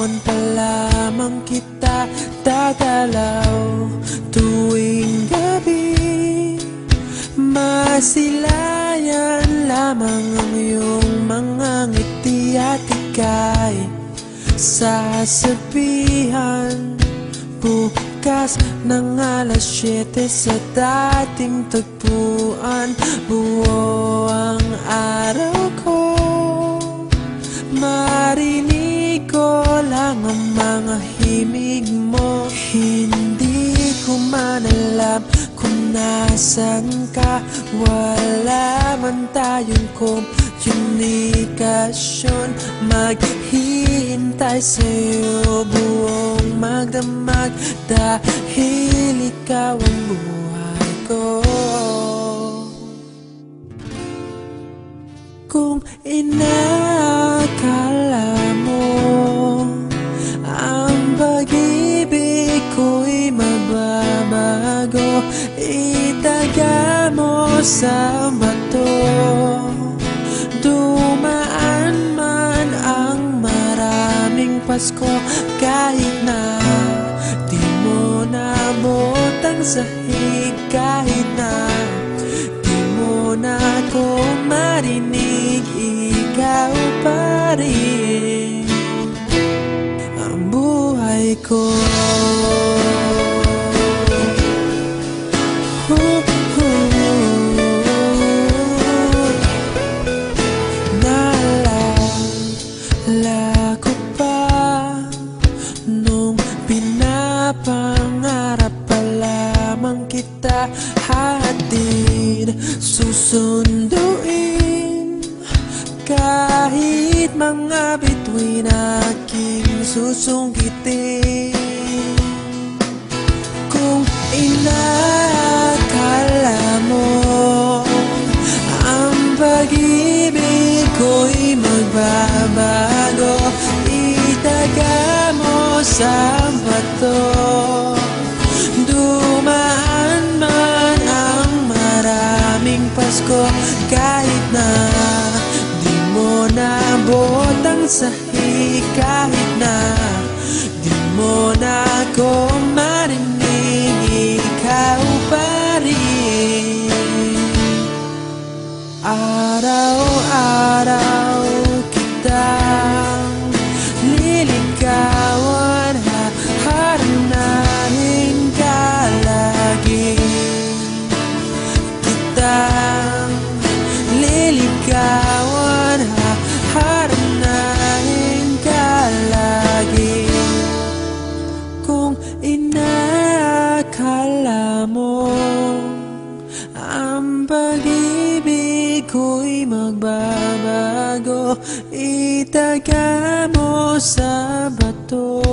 Liligawan pa lamang kita, dadalaw tuwing gabi. Masilayan lamang ang iyong mga ngiti at ika'y sasabihan bukas ng alas 7 sa dating tagpuan. Buo ang araw ko, marinig ko lang ang mga himig mo. Hindi ko man alam kung nasan ka, wala man tayong komunikasyon. Maghihintay sa'yo buong magdamag, dahil ikaw ang buhay ko. Kung inakala mo ang pag-ibig ko'y mababago, itaga mo sa bato. Dumaan man ang maraming Pasko, kahit na di mo nabot ang sahig, kahit na di mo na ako marinig, ikaw pa rin ang buhay ko. Naalala ko pa nung pinapangarap pa lamang kita, hatid susunduin kahit mga bituin aking susungkitin. Kung inakala mo ang pag-ibig ko'y magbabago, itaga mo sa bato. Dumaan man ang maraming Pasko, kahit na di mo nabot ang sahig, kahit na di mo na ako marinig, ikaw pa rin. Araw-araw kitang liligawan, haharanahin ka lagi. Kitang liligawan, haharanahin ka lagi. Kung inakala mo ang pag-ibig ko'y magbabago, itaga mo sa bato.